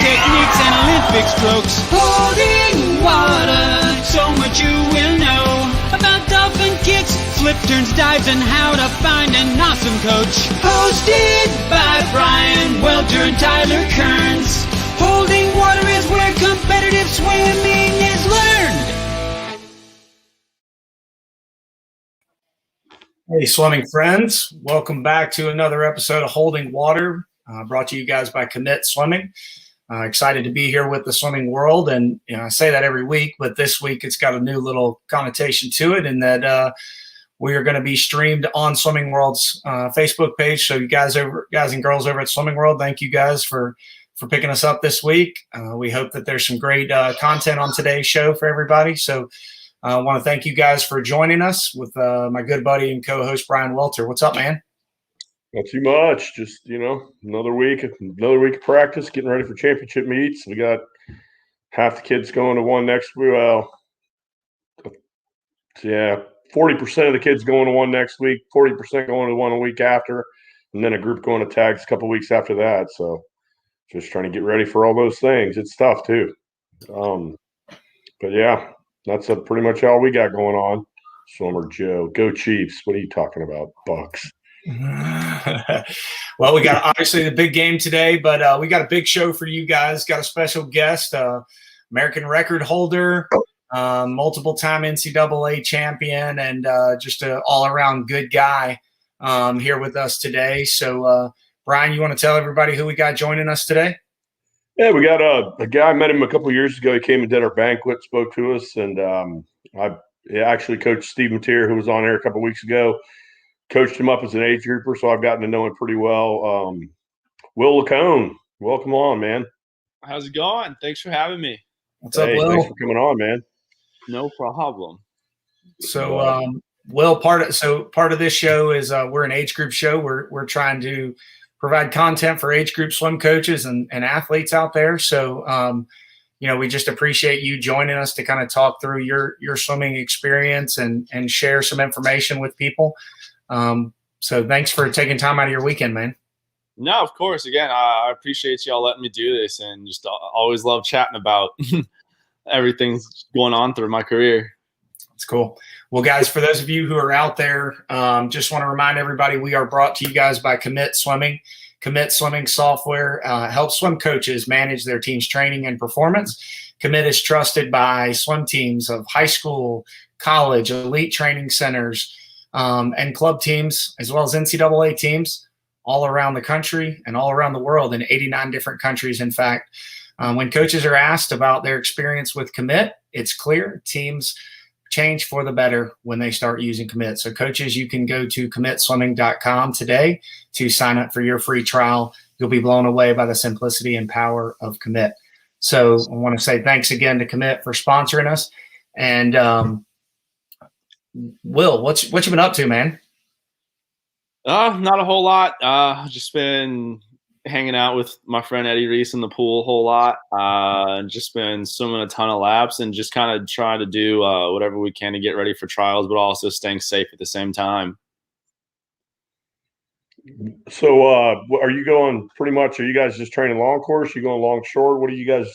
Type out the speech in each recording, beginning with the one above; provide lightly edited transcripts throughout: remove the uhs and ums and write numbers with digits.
techniques and Olympic strokes. Holding water, so much you will know about dolphin kicks, flip turns, dives, and how to find an awesome coach. Hosted by Brian Welter and Tyler Kearns. Holding water is where competitive swimming is learned. Hey, swimming friends. Welcome back to another episode of Holding Water, brought to you guys by Commit Swimming. Excited to be here with the swimming world. And I say that every week, but this week it's got a new little connotation to it in that we are going to be streamed on Swimming World's Facebook page. So you guys and girls over at Swimming World, thank you guys for picking us up this week. We hope that there's some great content on today's show for everybody. So I want to thank you guys for joining us with my good buddy and co-host Brian Welter. What's up, man? Not too much. Just, another week of practice, getting ready for championship meets. We got half the kids going to one next week. Well, 40% of the kids going to one next week, 40% going to one a week after, and then a group going to tags a couple weeks after that. So just trying to get ready for all those things. It's tough too. But yeah, that's pretty much all we got going on. Swimmer Joe, go Chiefs. What are you talking about? Bucks. Well, we got obviously the big game today, but we got a big show for you guys. Got a special guest, American record holder, multiple-time NCAA champion, and just an all-around good guy here with us today. So, Brian, you want to tell everybody who we got joining us today? Yeah, we got a guy. I met him a couple of years ago. He came and did our banquet, spoke to us, and I actually coached Steve Mateer, who was on here a couple of weeks ago. Coached him up as an age grouper, so I've gotten to know him pretty well. Will Licon, welcome on, man. How's it going? Thanks for having me. What's up, Will? Thanks for coming on, man. No problem. So, Will, part of this show is we're an age group show. We're trying to provide content for age group swim coaches and athletes out there. So, we just appreciate you joining us to kind of talk through your swimming experience and share some information with people. So thanks for taking time out of your weekend, man. No, of course. Again, I appreciate y'all letting me do this, and just always love chatting about everything going on through my career. That's cool. Well, guys, for those of you who are out there, just want to remind everybody we are brought to you guys by Commit Swimming. Commit Swimming software helps swim coaches manage their team's training and performance. Commit is trusted by swim teams of high school, college, elite training centers, and club teams, as well as NCAA teams all around the country and all around the world in 89 different countries, in fact. When coaches are asked about their experience with Commit, it's clear teams change for the better when they start using Commit. So coaches, you can go to commitswimming.com today to sign up for your free trial. You'll be blown away by the simplicity and power of Commit. So I want to say thanks again to Commit for sponsoring us. And Will, what you been up to, man? Not a whole lot. Just been hanging out with my friend Eddie Reese in the pool a whole lot. Just been swimming a ton of laps and just kind of trying to do whatever we can to get ready for trials, but also staying safe at the same time. So are you going pretty much, are you guys just training long course? You going long short? What do you got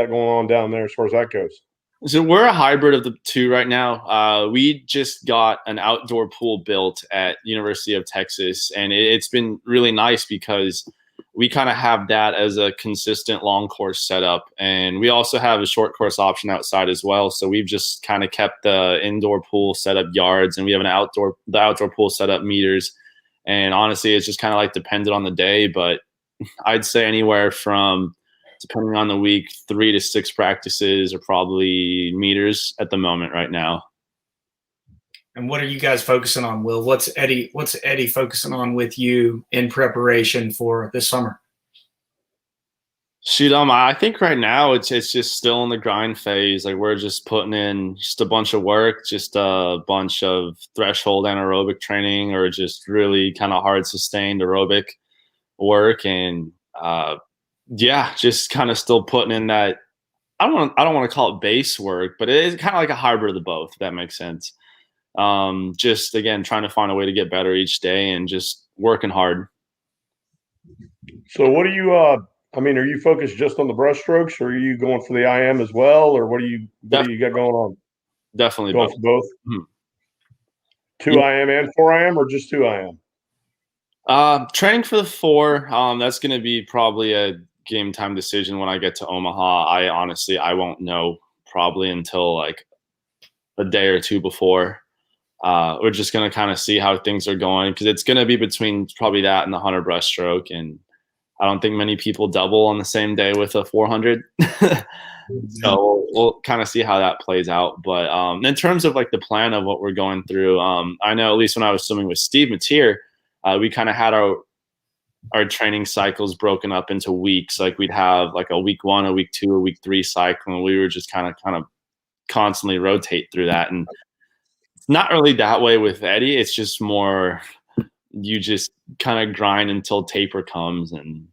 going on down there as far as that goes? So we're a hybrid of the two right now. We just got an outdoor pool built at University of Texas, and it's been really nice because we kind of have that as a consistent long course setup. And we also have a short course option outside as well. So we've just kind of kept the indoor pool set up yards, and we have the outdoor pool set up meters. And honestly, it's just kind of like dependent on the day, but I'd say anywhere from, depending on the week, 3 to 6 practices are probably meters at the moment right now. And what are you guys focusing on, Will? What's Eddie focusing on with you in preparation for this summer? Shoot, I think right now it's just still in the grind phase. Like, we're just putting in just a bunch of work, just a bunch of threshold anaerobic training, or just really kind of hard sustained aerobic work. And just kind of still putting in that. I don't want to call it base work, but it is kind of like a hybrid of the both, if that makes sense. Just again, trying to find a way to get better each day and just working hard. So what do you I mean, are you focused just on the brushstrokes, or are you going for the IM as well, or what do you got going on? Definitely Going both. for both. Mhm. 2 IM and 4 IM, or just 2 IM? Training for the 4. That's going to be probably a game time decision when I get to Omaha. I won't know probably until like a day or two before. We're just going to kind of see how things are going, because it's going to be between probably that and the 100 breaststroke. And I don't think many people double on the same day with a 400. So we'll kind of see how that plays out. But in terms of like the plan of what we're going through, I know at least when I was swimming with Steve Mateer, we kind of had our training cycles broken up into weeks. Like we'd have like a week 1, a week 2, a week 3 cycle, and we were just kind of constantly rotate through that. And it's not really that way with Eddie. It's just more you just kind of grind until taper comes, and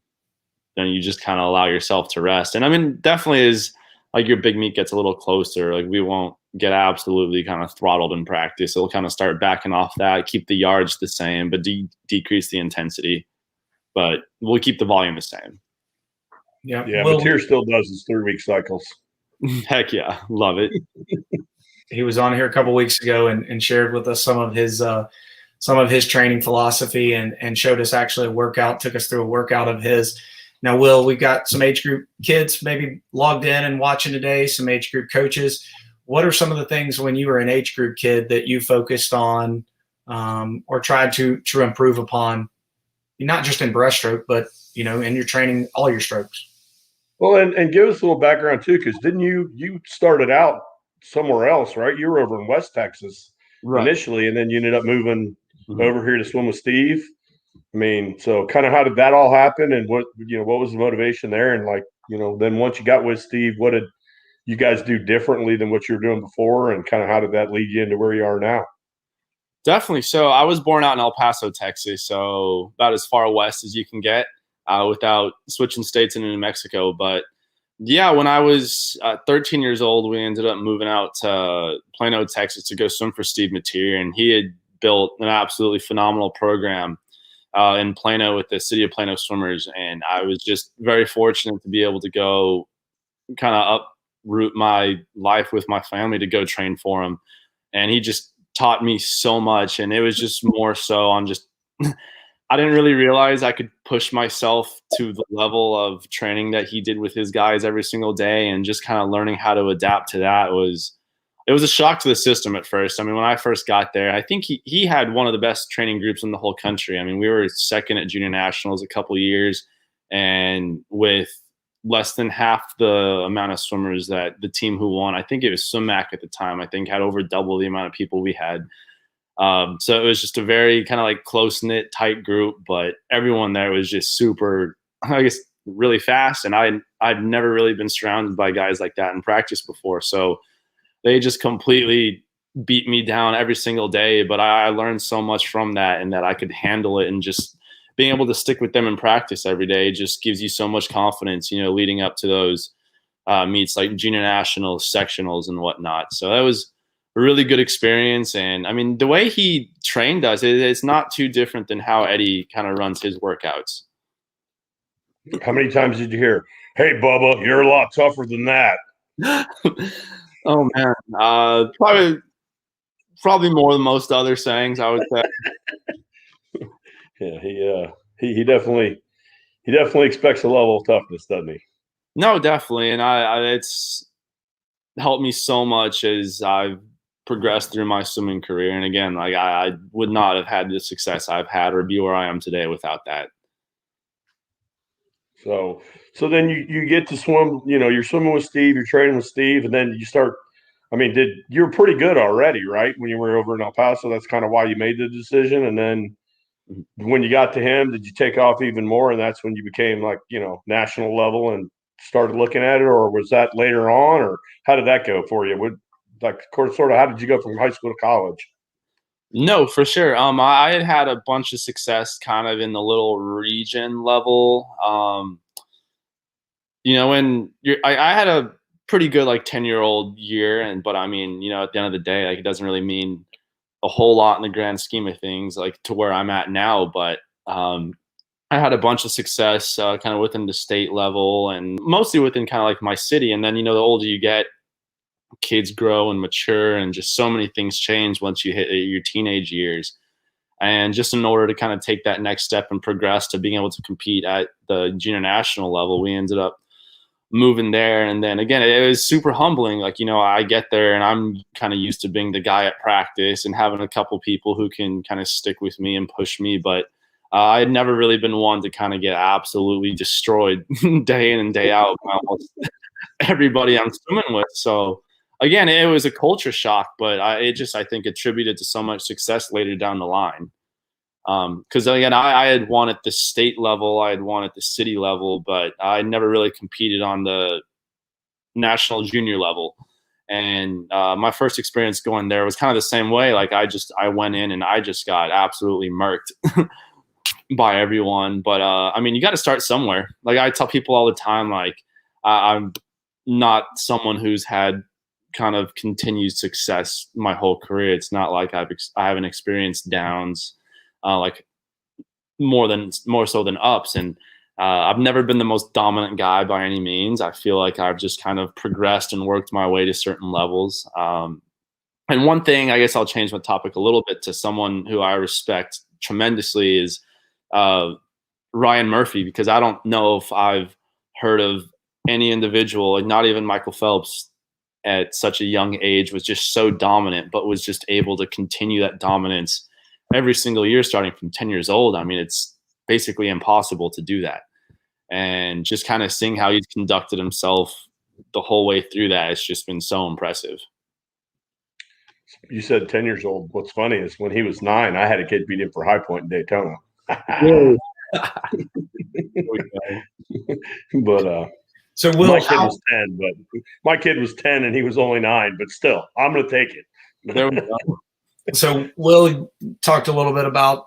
then you just kind of allow yourself to rest. And I mean, definitely is like your big meet gets a little closer. Like we won't get absolutely kind of throttled in practice. It'll kind of start backing off that, keep the yards the same, but decrease the intensity. But we'll keep the volume the same. Yeah. Mateer still does his 3-week cycles. Heck yeah, love it. He was on here a couple weeks ago and shared with us some of his training philosophy and showed us actually a workout, took us through a workout of his. Now, Will, we've got some age group kids maybe logged in and watching today, some age group coaches. What are some of the things when you were an age group kid that you focused on or tried to improve upon, not just in breaststroke, but, in your training, all your strokes? Well, and give us a little background too, because didn't you started out somewhere else, right? You were over in West Texas initially, and then you ended up moving over here to swim with Steve. I mean, so kind of how did that all happen, and what was the motivation there? And like, then once you got with Steve, what did you guys do differently than what you were doing before, and kind of how did that lead you into where you are now? Definitely. So I was born out in El Paso, Texas, so about as far west as you can get without switching states into New Mexico. But yeah, when I was 13 years old, we ended up moving out to Plano, Texas to go swim for Steve Mateer, and he had built an absolutely phenomenal program in Plano with the City of Plano Swimmers. And I was just very fortunate to be able to go kind of uproot my life with my family to go train for him. And he just taught me so much. And it was just more so on just, I didn't really realize I could push myself to the level of training that he did with his guys every single day. And just kind of learning how to adapt to that it was a shock to the system at first. I mean, when I first got there, I think he had one of the best training groups in the whole country. I mean, we were second at junior nationals a couple of years, and with less than half the amount of swimmers that the team who won, I think it was SwimMac at the time, I think had over double the amount of people we had. So it was just a very kind of like close-knit, tight group, but everyone there was just super, I guess, really fast. And I'd never really been surrounded by guys like that in practice before. So they just completely beat me down every single day. But I learned so much from that, and that I could handle it, and just being able to stick with them in practice every day just gives you so much confidence, leading up to those meets like junior nationals, sectionals, and whatnot. So that was a really good experience. And I mean, the way he trained us, it's not too different than how Eddie kind of runs his workouts. How many times did you hear, "Hey, Bubba, you're a lot tougher than that"? Oh man, probably more than most other sayings, I would say. Yeah, he definitely expects a level of toughness, doesn't he? No, definitely, and it's helped me so much as I've progressed through my swimming career. And again, like I would not have had the success I've had or be where I am today without that. So then you get to swim, you're swimming with Steve, you're training with Steve, and then you start, I mean, you were pretty good already, right? When you were over in El Paso, that's kind of why you made the decision. And then when you got to him, did you take off even more? And that's when you became like, national level and started looking at it, or was that later on, or how did that go for you? Sort of, how did you go from high school to college? No, for sure. I had a bunch of success kind of in the little region level. When I had a pretty good like 10-year-old year, but I mean, at the end of the day, like it doesn't really mean a whole lot in the grand scheme of things, like to where I'm at now. But I had a bunch of success kind of within the state level and mostly within kind of like my city. And then, the older you get, kids grow and mature, and just so many things change once you hit your teenage years. And just in order to kind of take that next step and progress to being able to compete at the junior national level, we ended up moving there. And then again, it was super humbling. Like, I get there and I'm kind of used to being the guy at practice and having a couple people who can kind of stick with me and push me. But I had never really been one to kind of get absolutely destroyed day in and day out by almost everybody I'm swimming with. So again, it was a culture shock, but I think attributed to so much success later down the line. Because again, I had won at the state level, I had won at the city level, but I never really competed on the national junior level. And my first experience going there was kind of the same way. Like I went in and I just got absolutely murked by everyone. But you got to start somewhere. Like I tell people all the time, like I'm not someone who's had kind of continued success my whole career. It's not like I haven't experienced downs. Like more so than ups. And I've never been the most dominant guy by any means. I feel like I've just kind of progressed and worked my way to certain levels. And one thing, I guess I'll change my topic a little bit to someone who I respect tremendously is Ryan Murphy, because I don't know if I've heard of any individual, like not even Michael Phelps at such a young age was just so dominant, but was just able to continue that dominance every single year starting from 10 years old. It's basically impossible to do that. And just kind of seeing how he's conducted himself the whole way through that, it's just been so impressive. You said 10 years old. What's funny is when he was 9, I had a kid beat him for high point in Daytona. But so Will, my kid was 10, but my kid was 10 and he was only 9, but still, I'm going to take it. There we go. So Will talked a little bit about,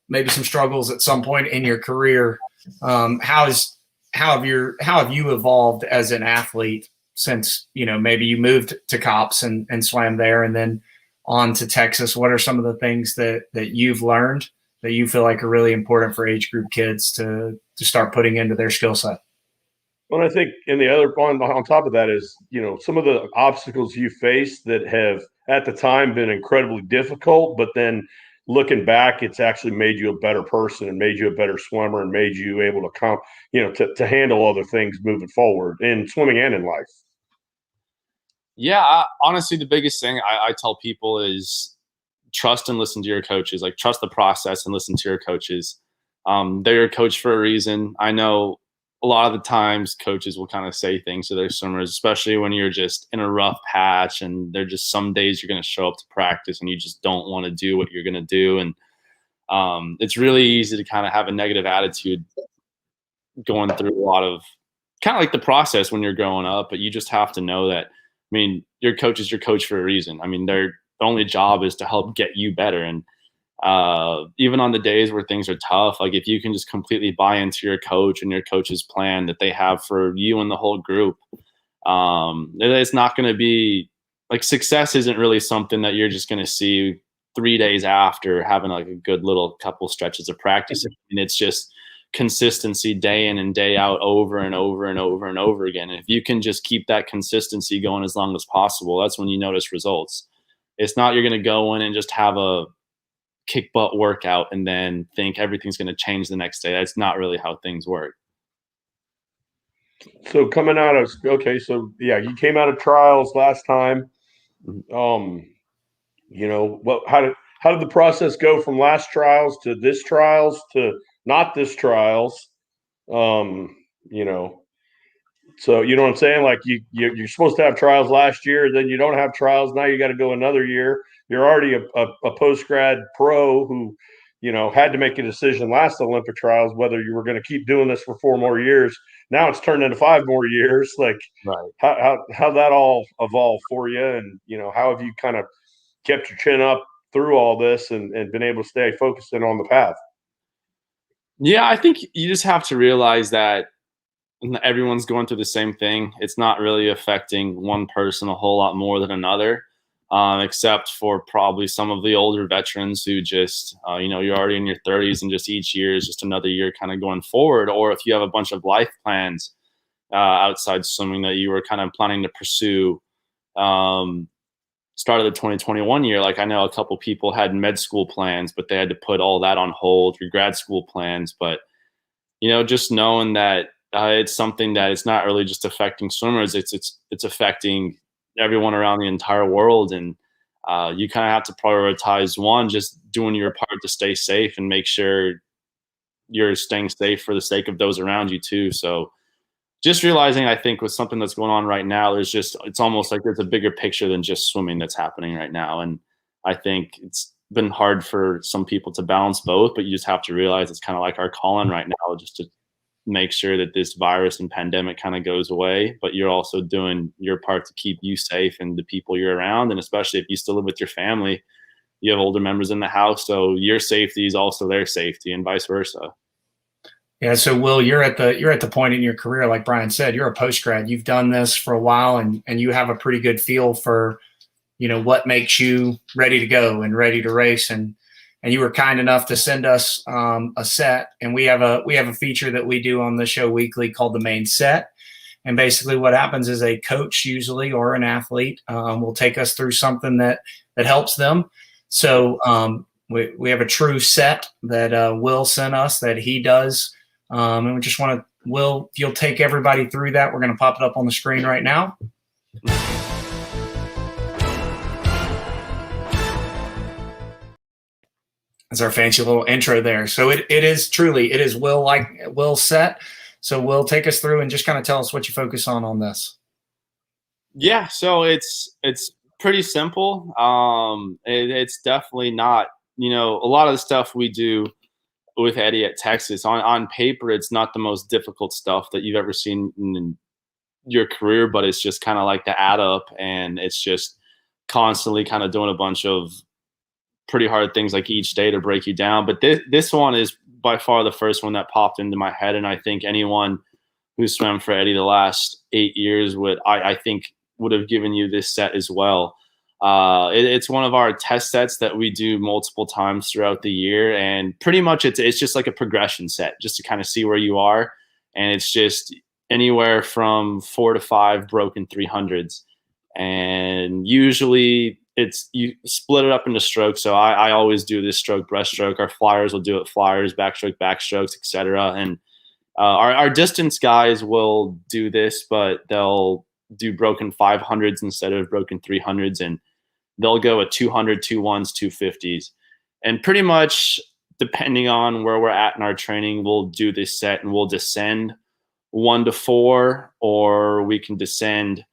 maybe some struggles at some point in your career. How have you evolved as an athlete since, maybe you moved to Cops and swam there and then on to Texas? What are some of the things that you've learned that you feel like are really important for age group kids to start putting into their skill set? Well, I think, and the other on top of that is, some of the obstacles you face that have at the time been incredibly difficult, but then looking back, it's actually made you a better person and made you a better swimmer and made you able to to handle other things moving forward in swimming and in life. Yeah, honestly, the biggest thing I tell people is trust and listen to your coaches. Like, trust the process and listen to your coaches. They're your coach for a reason. I know a lot of the times coaches will kind of say things to their swimmers, especially when you're just in a rough patch and they're just some days you're going to show up to practice and you just don't want to do what you're going to do. And it's really easy to kind of have a negative attitude going through a lot of kind of like the process when you're growing up, but you just have to know that, your coach is your coach for a reason. Their only job is to help get you better. And even on the days where things are tough, like if you can just completely buy into your coach and your coach's plan that they have for you and the whole group, it's not going to be like success isn't really something that you're just going to see 3 days after having like a good little couple stretches of practice. And it's just consistency day in and day out over and over and over and over again. And if you can just keep that consistency going as long as possible, that's when you notice results. It's not you're going to go in and just have a kick butt workout and then think everything's going to change the next day. That's not really how things work. So coming out of you came out of trials last time. How did the process go from last trials to this trials to not this trials? So you know what I'm saying? Like you're supposed to have trials last year, then you don't have trials. Now you got to go another year. You're already a post-grad pro who, had to make a decision last Olympic trials whether you were going to keep doing this for 4 more years. Now it's turned into 5 more years. Like, right. How that all evolved for you, and how have you kind of kept your chin up through all this and been able to stay focused and on the path? Yeah, I think you just have to realize that everyone's going through the same thing. It's not really affecting one person a whole lot more than another. except for probably some of the older veterans who just, you're already in your 30s and just each year is just another year kind of going forward. Or if you have a bunch of life plans outside swimming that you were kind of planning to pursue start of the 2021 year. Like I know a couple people had med school plans, but they had to put all that on hold, your grad school plans. But, just knowing that it's something that it's not really just affecting swimmers, it's affecting everyone around the entire world. And you kind of have to prioritize one, just doing your part to stay safe and make sure you're staying safe for the sake of those around you too. So just realizing, I think, with something that's going on right now, it's almost like there's a bigger picture than just swimming that's happening right now. And I think it's been hard for some people to balance both, but you just have to realize it's kind of like our calling right now, just to make sure that this virus and pandemic kind of goes away, but you're also doing your part to keep you safe and the people you're around. And especially if you still live with your family, you have older members in the house, so your safety is also their safety and vice versa. Yeah. So Will, you're at the point in your career, like Brian said, you're a post grad. You've done this for a while, and you have a pretty good feel for, what makes you ready to go and ready to race. And you were kind enough to send us a set, and we have a feature that we do on the show weekly called the main set. And basically, what happens is a coach usually or an athlete will take us through something that helps them. So we have a true set that Will sent us that he does. And we just want to, Will, if you'll take everybody through that, we're going to pop it up on the screen right now. That's our fancy little intro there. So it is Will set. So Will, take us through and just kind of tell us what you focus on this. Yeah, so it's pretty simple. It's definitely not, a lot of the stuff we do with Eddie at Texas on paper, it's not the most difficult stuff that you've ever seen in your career, but it's just kind of like the add up, and it's just constantly kind of doing a bunch of pretty hard things like each day to break you down. But this one is by far the first one that popped into my head, and I think anyone who swam for Eddie the last 8 years would have given you this set as well. It's one of our test sets that we do multiple times throughout the year, and pretty much it's just like a progression set, just to kind of see where you are. And it's just anywhere from 4 to 5 broken 300s, and usually you split it up into strokes. So I always do this stroke breaststroke. Our flyers will do it flyers, backstroke backstrokes, etc. And our distance guys will do this, but they'll do broken 500s instead of broken 300s, and they'll go at 200, 2-1s, 250s. And pretty much depending on where we're at in our training, we'll do this set and we'll descend 1 to 4, or we can descend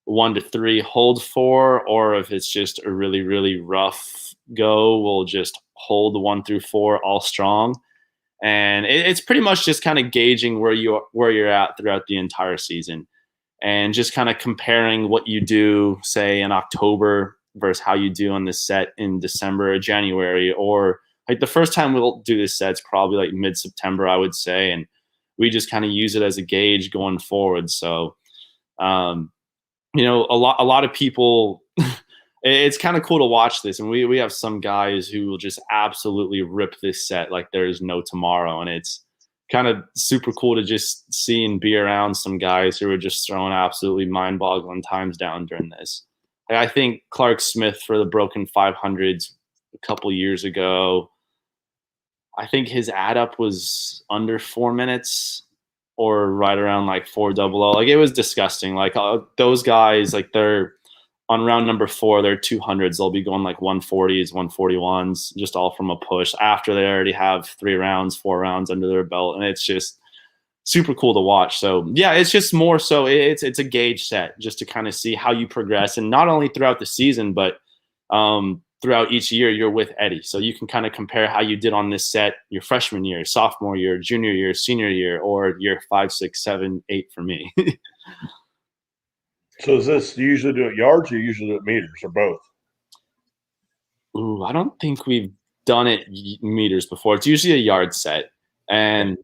1 to 3, hold 4, or if it's just a really, really rough go, we'll just hold 1 through 4 all strong. And it's pretty much just kind of gauging where you're at throughout the entire season, and just kind of comparing what you do, say, in October versus how you do on this set in December or January. Or like the first time we'll do this set's probably like mid-September, I would say. And we just kind of use it as a gauge going forward. So, a lot of people, it's kind of cool to watch this. And we have some guys who will just absolutely rip this set like there's no tomorrow. And it's kind of super cool to just see and be around some guys who are just throwing absolutely mind-boggling times down during this. I think Clark Smith for the broken 500s a couple years ago, I think his add up was under 4 minutes or right around like 400. Like it was disgusting. Like those guys, like they're on round number 4, they're 200s. They'll be going like 140s, 141s, just all from a push after they already have 3 rounds, 4 rounds under their belt. And it's just super cool to watch. So yeah, it's just more so it's a gauge set just to kind of see how you progress, and not only throughout the season, but throughout each year you're with Eddie. So you can kind of compare how you did on this set your freshman year, sophomore year, junior year, senior year, or year 5, 6, 7, 8 for me. So is this, you usually do it yards or you usually do it meters, or both? Ooh, I don't think we've done it meters before. It's usually a yard set. And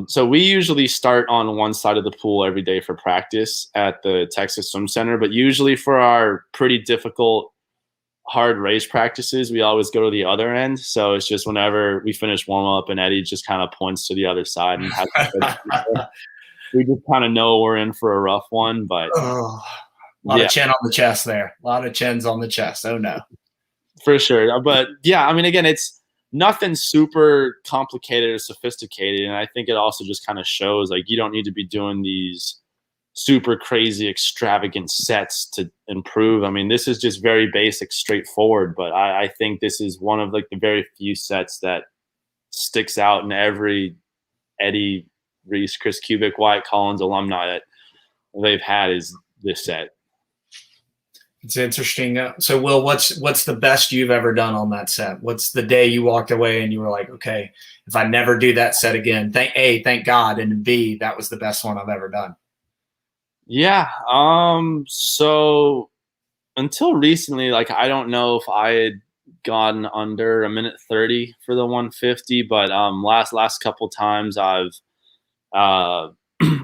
so we usually start on one side of the pool every day for practice at the Texas Swim Center, but usually for our pretty difficult hard race practices, we always go to the other end. So it's just whenever we finish warm up and Eddie just kind of points to the other side and has we just kind of know we're in for a rough one. But Oh, a lot of chin on the chest there. A lot of chins on the chest. Oh no. For sure. But yeah, I mean, again, it's nothing super complicated or sophisticated. And I think it also just kind of shows like you don't need to be doing these super crazy, extravagant sets to improve. I mean, this is just very basic, straightforward. But I think this is one of like the very few sets that sticks out in every Eddie, Reese, Chris Kubik, Wyatt Collins alumni that they've had is this set. It's interesting. So, Will, what's the best you've ever done on that set? What's the day you walked away and you were like, okay, if I never do that set again, thank God, and B, that was the best one I've ever done. Yeah. So until recently, like I don't know if I had gone under a minute 30 for the 150, but last couple times I've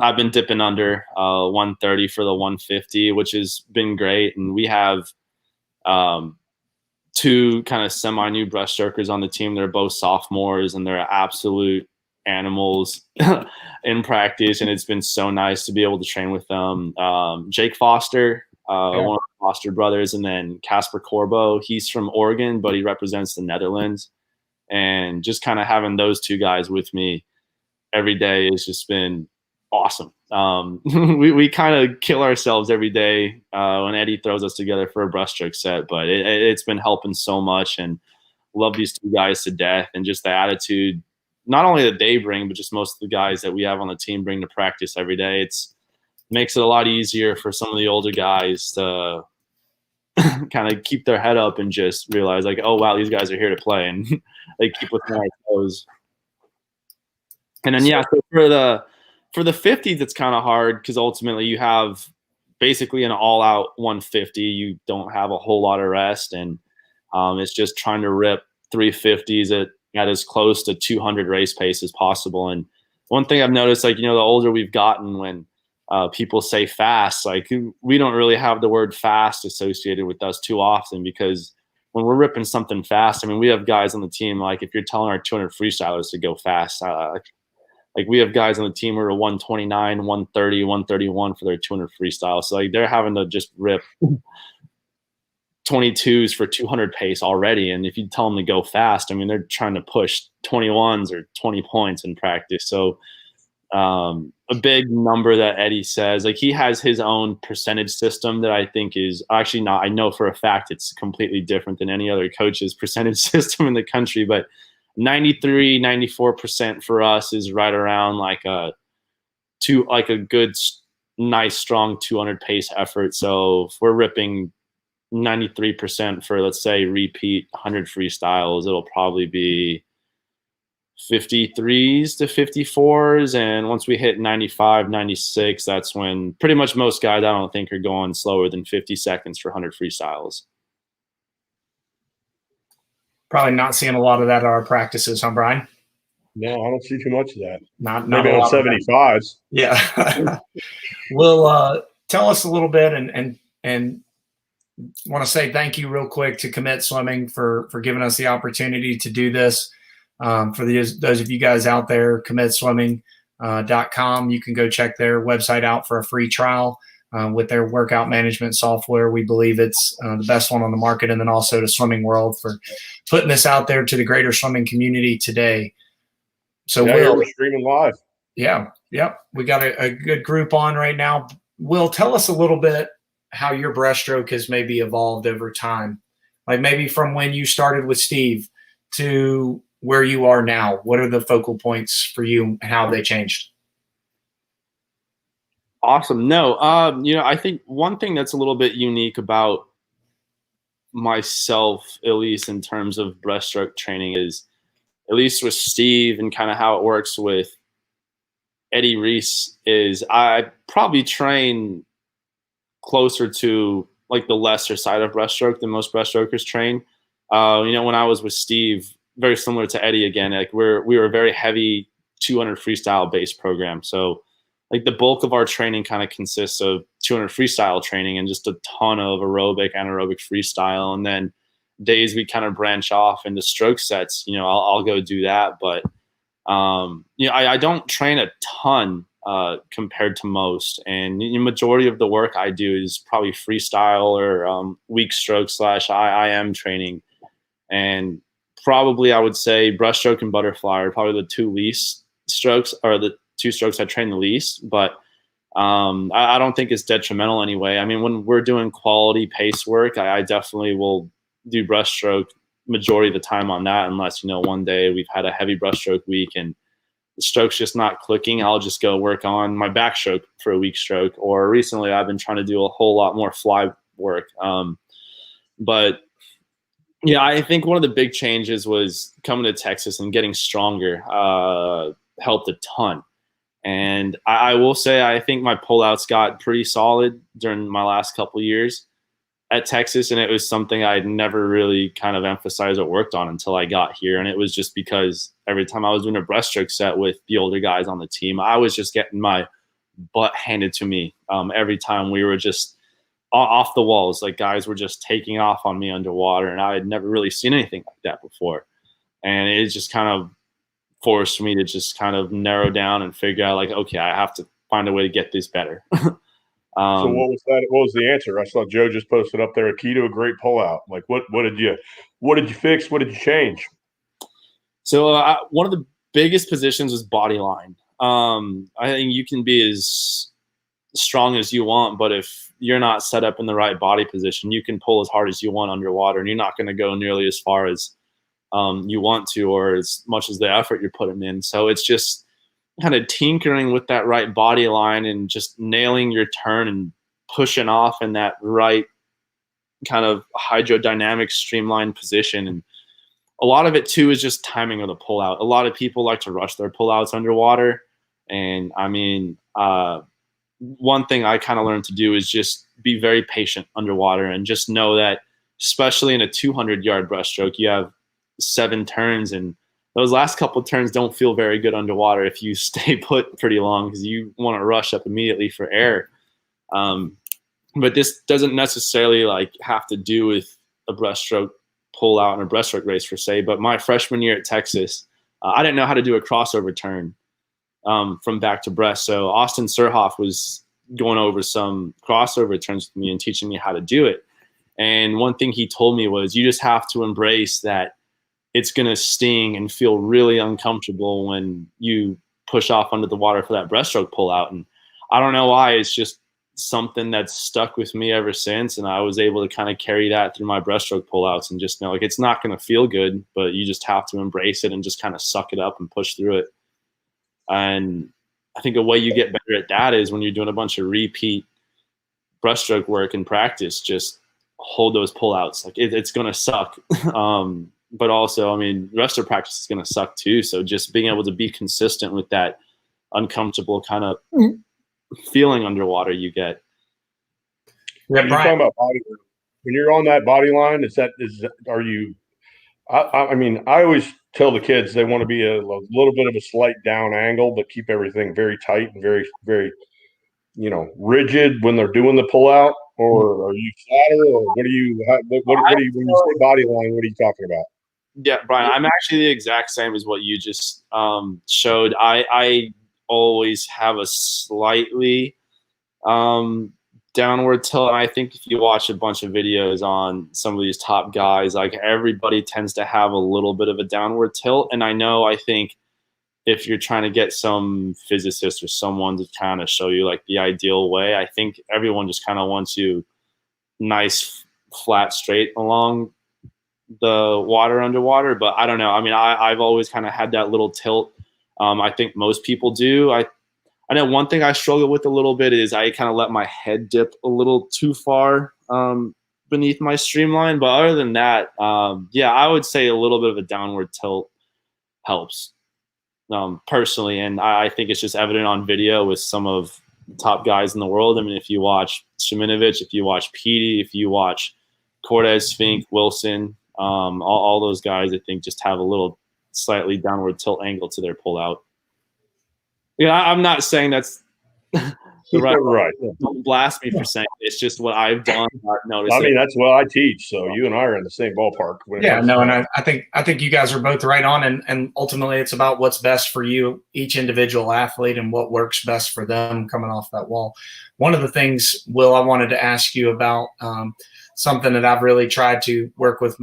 I've been dipping under 130 for the 150, which has been great. And we have two kind of semi-new breaststrokers on the team. They're both sophomores, and they're absolute animals in practice. And it's been so nice to be able to train with them. Jake Foster, one of the Foster brothers, and then Casper Corbo. He's from Oregon, but he represents the Netherlands. And just kind of having those two guys with me every day has just been awesome. We kind of kill ourselves every day when Eddie throws us together for a breaststroke set, but it's been helping so much, and love these two guys to death. And just the attitude, not only that they bring, but just most of the guys that we have on the team bring to practice every day. It's makes it a lot easier for some of the older guys to kind of keep their head up and just realize like, oh wow, these guys are here to play, and they keep within our toes. And then so for the 50s, it's kind of hard because ultimately you have basically an all-out 150. You don't have a whole lot of rest, and it's just trying to rip 350s at as close to 200 race pace as possible. And one thing I've noticed, like, the older we've gotten, when people say fast, like we don't really have the word fast associated with us too often, because when we're ripping something fast, I mean, we have guys on the team, like if you're telling our 200 freestylers to go fast, like we have guys on the team who are 129, 130, 131 for their 200 freestyle. So like they're having to just rip 22s for 200 pace already. And if you tell them to go fast, I mean, they're trying to push 21s or 20 points in practice. So a big number that Eddie says, like he has his own percentage system that I think is actually not, I know for a fact it's completely different than any other coach's percentage system in the country, but 93, 94% for us is right around like a good, nice, strong 200 pace effort. So if we're ripping 93% for, let's say, repeat 100 freestyles, it'll probably be 53s to 54s. And once we hit 95, 96, that's when pretty much most guys, I don't think, are going slower than 50 seconds for 100 freestyles. Probably not seeing a lot of that at our practices, huh, Brian? No, I don't see too much of that. Not maybe on 75s. Yeah. Well, tell us a little bit, and want to say thank you real quick to Commit Swimming for giving us the opportunity to do this. For those of you guys out there, commitswimming.com, you can go check their website out for a free trial with their workout management software. We believe it's the best one on the market, and then also to Swimming World for putting this out there to the greater swimming community today. So Will, we're streaming live. Yeah. Yep. We got a good group on right now. Will, tell us a little bit how your breaststroke has maybe evolved over time, like maybe from when you started with Steve to where you are now. What are the focal points for you and how they changed? Awesome. No, I think one thing that's a little bit unique about myself, at least in terms of breaststroke training, is at least with Steve and kind of how it works with Eddie Reese, is I probably train closer to like the lesser side of breaststroke than most breaststrokers train. When I was with Steve, very similar to Eddie again, like we were a very heavy 200 freestyle based program. So like the bulk of our training kind of consists of 200 freestyle training and just a ton of aerobic, anaerobic freestyle. And then days we kind of branch off into stroke sets, I'll go do that. But I don't train a ton compared to most, and the majority of the work I do is probably freestyle or weak stroke / IM training, and probably I would say breaststroke and butterfly are probably the two least strokes, or the two strokes I train the least. But I don't think it's detrimental anyway. I mean, when we're doing quality pace work, I definitely will do breaststroke majority of the time on that, unless, one day we've had a heavy breaststroke week and the stroke's just not clicking. I'll just go work on my backstroke for a weak stroke. Or recently I've been trying to do a whole lot more fly work. But yeah, I think one of the big changes was coming to Texas and getting stronger helped a ton. And I will say, I think my pullouts got pretty solid during my last couple of years at Texas. And it was something I'd never really kind of emphasized or worked on until I got here. And it was just because every time I was doing a breaststroke set with the older guys on the team, I was just getting my butt handed to me. Every time we were just off the walls, like guys were just taking off on me underwater. And I had never really seen anything like that before. And it just kind of forced me to just kind of narrow down and figure out, like, okay, I have to find a way to get this better. So what was that? What was the answer? I saw Joe just posted up there a key to a great pullout. Like, what did you fix? What did you change? So one of the biggest positions was body line. I think you can be as strong as you want, but if you're not set up in the right body position, you can pull as hard as you want underwater, and you're not going to go nearly as far as you want to, or as much as the effort you're putting in. So it's just kind of tinkering with that right body line and just nailing your turn and pushing off in that right kind of hydrodynamic streamlined position. And a lot of it too is just timing of the pullout. A lot of people like to rush their pullouts underwater. And I mean, one thing I kind of learned to do is just be very patient underwater, and just know that, especially in a 200-yard breaststroke, you have 7 turns, and those last couple of turns don't feel very good underwater if you stay put pretty long, because you want to rush up immediately for air. But this doesn't necessarily like have to do with a breaststroke pull out in a breaststroke race per se. But my freshman year at Texas, I didn't know how to do a crossover turn from back to breast. So Austin Surhoff was going over some crossover turns with me and teaching me how to do it. And one thing he told me was, you just have to embrace that it's going to sting and feel really uncomfortable when you push off under the water for that breaststroke pull out. And I don't know why, it's just something that's stuck with me ever since. And I was able to kind of carry that through my breaststroke pullouts, and just know, like, it's not going to feel good, but you just have to embrace it and just kind of suck it up and push through it. And I think the way you get better at that is when you're doing a bunch of repeat breaststroke work in practice, just hold those pullouts. Like, it's going to suck. But also, I mean, the rest of practice is going to suck too. So just being able to be consistent with that uncomfortable kind of feeling underwater you get. Yeah, You're talking about body. When you're on that body line, are you? I mean, I always tell the kids they want to be a little bit of a slight down angle, but keep everything very tight and very, very, rigid when they're doing the pullout. Or are you flatter, or what do you? What do you, when you say body line? What are you talking about? Yeah, Brian, I'm actually the exact same as what you just showed. I always have a slightly downward tilt. And I think if you watch a bunch of videos on some of these top guys, like, everybody tends to have a little bit of a downward tilt. And I think if you're trying to get some physicist or someone to kind of show you like the ideal way, I think everyone just kind of wants you nice, flat, straight along the water underwater. But I don't know. I mean, I've always kind of had that little tilt. I think most people do. I know one thing I struggle with a little bit is I kind of let my head dip a little too far beneath my streamline. But other than that, yeah, I would say a little bit of a downward tilt helps personally. And I think it's just evident on video with some of the top guys in the world. I mean, if you watch Shiminovich, if you watch Petey, if you watch Cortez, Fink, Wilson, all those guys, I think, just have a little slightly downward tilt angle to their pullout. Yeah, I'm not saying that's Right. Don't blast me for saying it. It's just what I've done. I've noticed. I mean, that's what I teach. So you and I are in the same ballpark. Yeah, no, and I think you guys are both right on, and ultimately it's about what's best for you, each individual athlete, and what works best for them coming off that wall. One of the things, Will, I wanted to ask you about, something that I've really tried to work with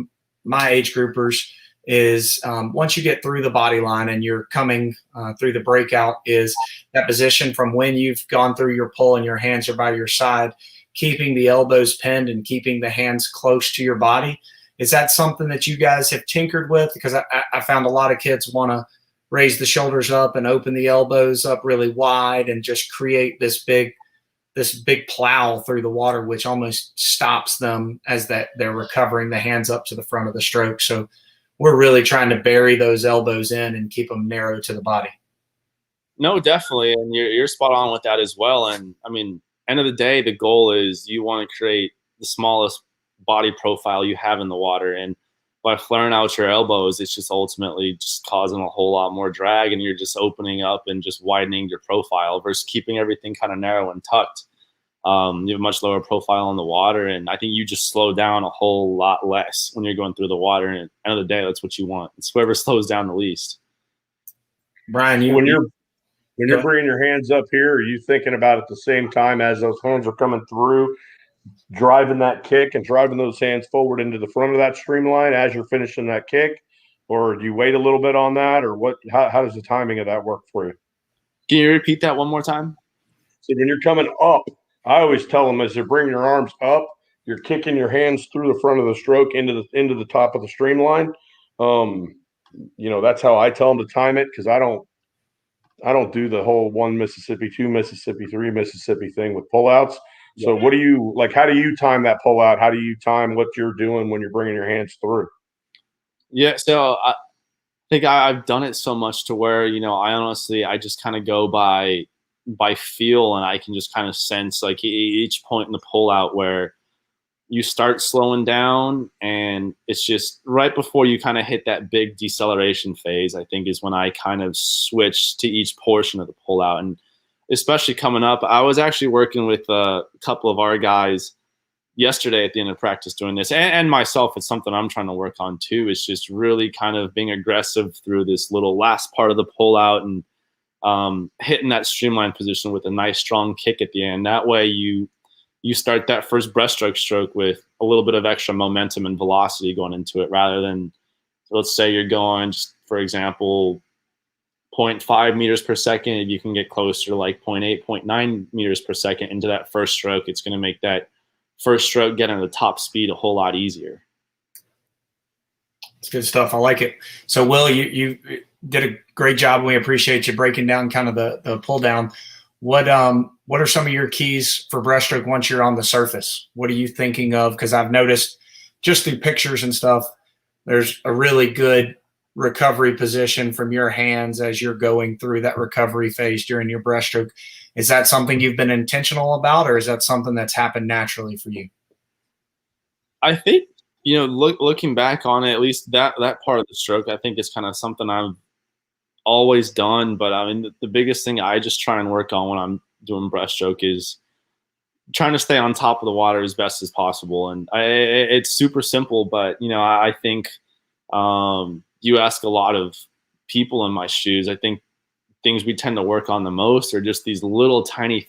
my age groupers is, once you get through the body line and you're coming through the breakout, is that position from when you've gone through your pull and your hands are by your side, keeping the elbows pinned and keeping the hands close to your body. Is that something that you guys have tinkered with? Because I found a lot of kids want to raise the shoulders up and open the elbows up really wide and just create this big plow through the water, which almost stops them as that they're recovering the hands up to the front of the stroke. So we're really trying to bury those elbows in and keep them narrow to the body. No, definitely. And you're spot on with that as well. And I mean, end of the day, the goal is you want to create the smallest body profile you have in the water. And by flaring out your elbows, it's just ultimately just causing a whole lot more drag, and you're just opening up and just widening your profile versus keeping everything kind of narrow and tucked. You have a much lower profile in the water, and I think you just slow down a whole lot less when you're going through the water. And at the end of the day, that's what you want. It's whoever slows down the least. Brian, when you're bringing your hands up here, are you thinking about at the same time as those hands are coming through, driving that kick and driving those hands forward into the front of that streamline as you're finishing that kick? Or do you wait a little bit on that? Or what? How does the timing of that work for you? Can you repeat that one more time? So when you're coming up, I always tell them as they're bringing your arms up, you're kicking your hands through the front of the stroke into the top of the streamline. That's how I tell them to time it, because I don't do the whole 1 Mississippi, 2 Mississippi, 3 Mississippi thing with pullouts. So what do you like? How do you time that pullout? How do you time what you're doing when you're bringing your hands through? Yeah, so I think I've done it so much to where, I just kind of go by feel, and I can just kind of sense like each point in the pullout where you start slowing down, and it's just right before you kind of hit that big deceleration phase, I think, is when I kind of switch to each portion of the pullout. And especially coming up, I was actually working with a couple of our guys yesterday at the end of practice doing this, and myself. It's something I'm trying to work on too. It's just really kind of being aggressive through this little last part of the pullout and hitting that streamline position with a nice strong kick at the end. That way you start that first breaststroke stroke with a little bit of extra momentum and velocity going into it, rather than, let's say you're going, just for example, 0.5 meters per second. If you can get closer to like 0.8, 0.9 meters per second into that first stroke, it's going to make that first stroke getting the top speed a whole lot easier. It's good stuff. I like it. So, Will, you did a great job. We appreciate you breaking down kind of the pull down. What are some of your keys for breaststroke once you're on the surface? What are you thinking of? Because I've noticed just through pictures and stuff, there's a really good recovery position from your hands as you're going through that recovery phase during your breaststroke. Is that something you've been intentional about, or is that something that's happened naturally for you? I think, looking back on it, at least that part of the stroke, I think is kind of something I've always done. But I mean, the biggest thing I just try and work on when I'm doing breaststroke is trying to stay on top of the water as best as possible. And it's super simple, but I think you ask a lot of people in my shoes, I think things we tend to work on the most are just these little tiny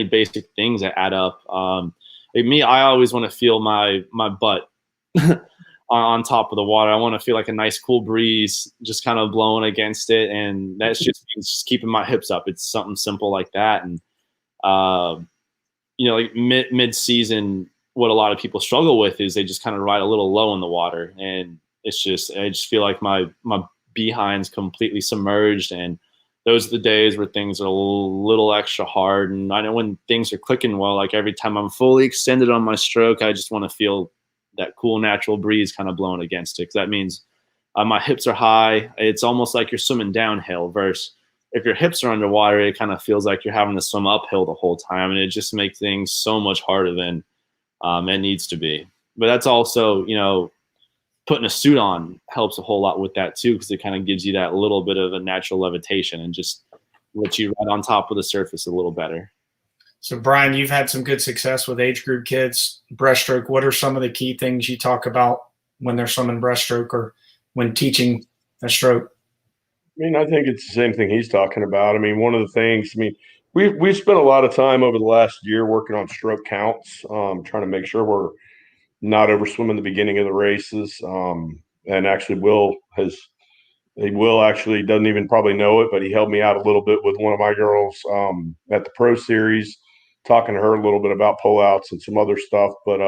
basic things that add up. Like me, I always want to feel my butt on top of the water. I want to feel like a nice cool breeze just kind of blowing against it, and that's just keeping my hips up. It's something simple like that. And like mid-season, what a lot of people struggle with is they just kind of ride a little low in the water, and I just feel like my behind's completely submerged, and those are the days where things are a little extra hard. And I know when things are clicking well, like every time I'm fully extended on my stroke, I just want to feel that cool natural breeze kind of blowing against it, because that means my hips are high. It's almost like you're swimming downhill, versus if your hips are underwater, it kind of feels like you're having to swim uphill the whole time, and it just makes things so much harder than it needs to be. But that's also, putting a suit on helps a whole lot with that too, because it kind of gives you that little bit of a natural levitation and just lets you ride on top of the surface a little better. So, Brian, you've had some good success with age group kids. Breaststroke, what are some of the key things you talk about when they're swimming breaststroke or when teaching a stroke? I mean, I think it's the same thing he's talking about. I mean, one of the things, I mean, we've spent a lot of time over the last year working on stroke counts, trying to make sure we're not overswimming the beginning of the races. And actually, Will actually doesn't even probably know it, but he helped me out a little bit with one of my girls at the Pro Series, talking to her a little bit about pullouts and some other stuff. But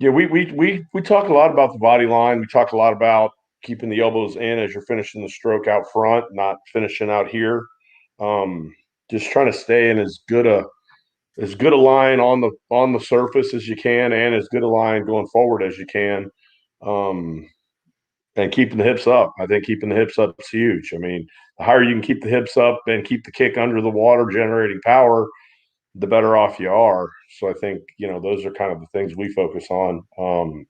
yeah, we talk a lot about the body line. We talk a lot about keeping the elbows in as you're finishing the stroke out front, not finishing out here. Just trying to stay in as good a line on the surface as you can, and as good a line going forward as you can. And keeping the hips up. I think keeping the hips up is huge. I mean, the higher you can keep the hips up and keep the kick under the water generating power, the better off you are. So I think, those are kind of the things we focus on.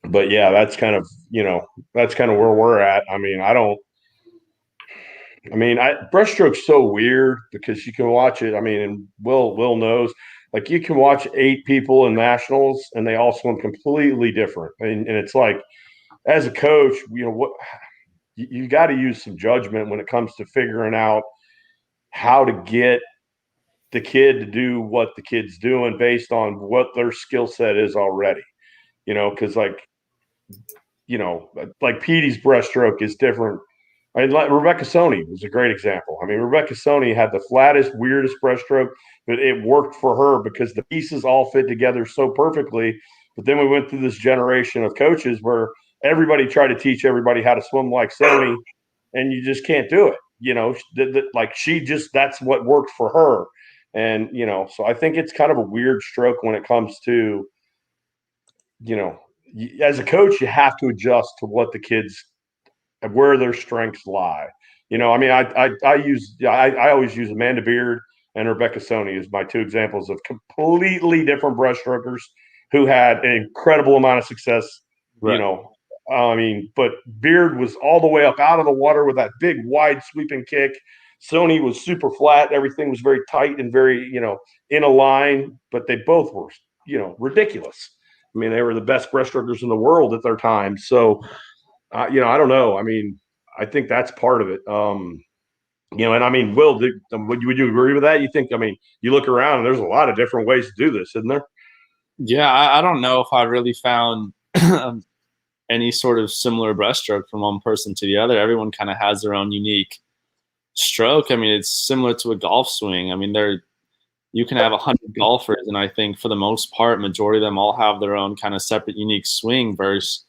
But yeah, that's kind of where we're at. I mean, breaststroke's so weird because you can watch it. I mean, and Will knows, like, you can watch 8 people in nationals and they all swim completely different. And it's like, as a coach, what you got to use some judgment when it comes to figuring out how to get the kid to do what the kid's doing based on what their skill set is already. Because like Petey's breaststroke is different. I mean, like Rebecca Sony was a great example. I mean, Rebecca Sony had the flattest, weirdest breaststroke, but it worked for her because the pieces all fit together so perfectly. But then we went through this generation of coaches where everybody tried to teach everybody how to swim like Sony, and you just can't do it. Like that's what worked for her. And, so I think it's kind of a weird stroke when it comes to, as a coach, you have to adjust to what the kids, where their strengths lie. I mean, I always use Amanda Beard and Rebecca Sony as my 2 examples of completely different breaststrokers who had an incredible amount of success, Right. I mean, but Beard was all the way up out of the water with that big, wide sweeping kick. Sony was super flat. Everything was very tight and very, in a line, but they both were, ridiculous. I mean, they were the best breaststrokers in the world at their time. So, I don't know. I mean, I think that's part of it. And I mean, Will, would you agree with that? You think, I mean, you look around and there's a lot of different ways to do this, isn't there? Yeah, I don't know if I really found any sort of similar breaststroke from one person to the other. Everyone kind of has their own unique stroke. I mean, it's similar to a golf swing. I mean, you can have 100 golfers, and I think for the most part, majority of them all have their own kind of separate, unique swing. Versus,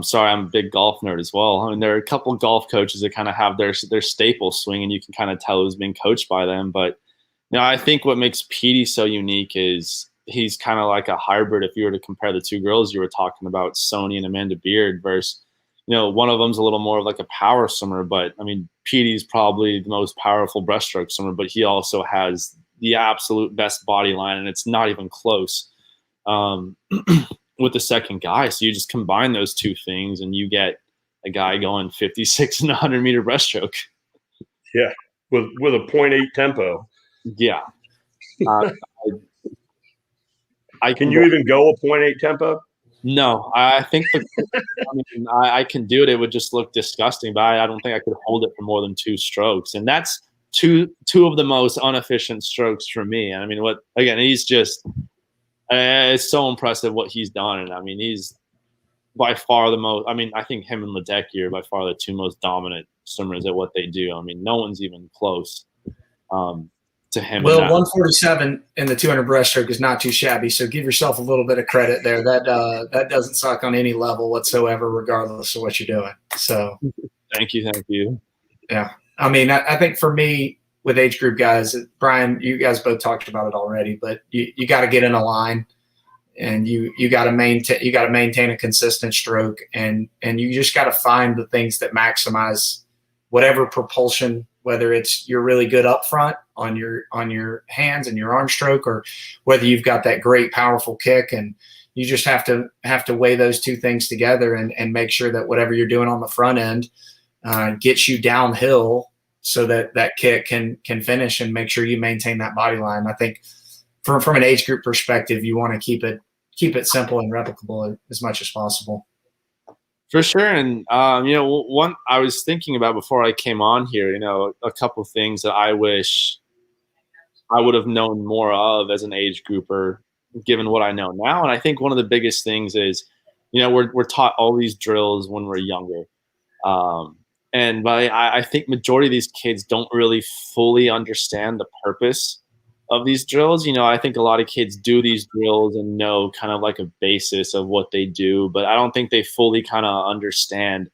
sorry, I'm a big golf nerd as well. I mean, there are a couple of golf coaches that kind of have their staple swing, and you can kind of tell who's being coached by them. But I think what makes Petey so unique is he's kind of like a hybrid. If you were to compare the 2 girls you were talking about, Sony and Amanda Beard, versus, one of them's a little more of like a power swimmer, but I mean, Petey's probably the most powerful breaststroke swimmer, but he also has the absolute best body line, and it's not even close with the second guy. So you just combine those 2 things and you get a guy going 56 and 100-meter breaststroke. Yeah, with a 0.8 tempo. Yeah. Can you even go a 0.8 tempo? No, I think I can do it. It would just look disgusting, but I don't think I could hold it for more than 2 strokes. And that's two of the most inefficient strokes for me. And I mean, he's just, it's so impressive what he's done. And I mean, he's by far the most, I mean, I think him and Ledecky are by far the 2 most dominant swimmers at what they do. I mean, no one's even close to him. Well, 147 in the 200 breaststroke is not too shabby. So give yourself a little bit of credit there. That doesn't suck on any level whatsoever, regardless of what you're doing. So thank you. Yeah. I mean, I think for me with age group guys, Brian, you guys both talked about it already, but you got to get in a line, and you got to maintain a consistent stroke, and you just got to find the things that maximize whatever propulsion, whether it's you're really good up front on your hands and your arm stroke, or whether you've got that great powerful kick, and you just have to weigh those 2 things together and make sure that whatever you're doing on the front end gets you downhill so that that kick can finish and make sure you maintain that body line. I think from an age group perspective, you want to keep it simple and replicable as much as possible. For sure. And, one I was thinking about before I came on here, a couple of things that I wish I would have known more of as an age grouper, given what I know now. And I think one of the biggest things is, we're taught all these drills when we're younger. But I think majority of these kids don't really fully understand the purpose of these drills. I think a lot of kids do these drills and know kind of like a basis of what they do, but I don't think they fully kind of understand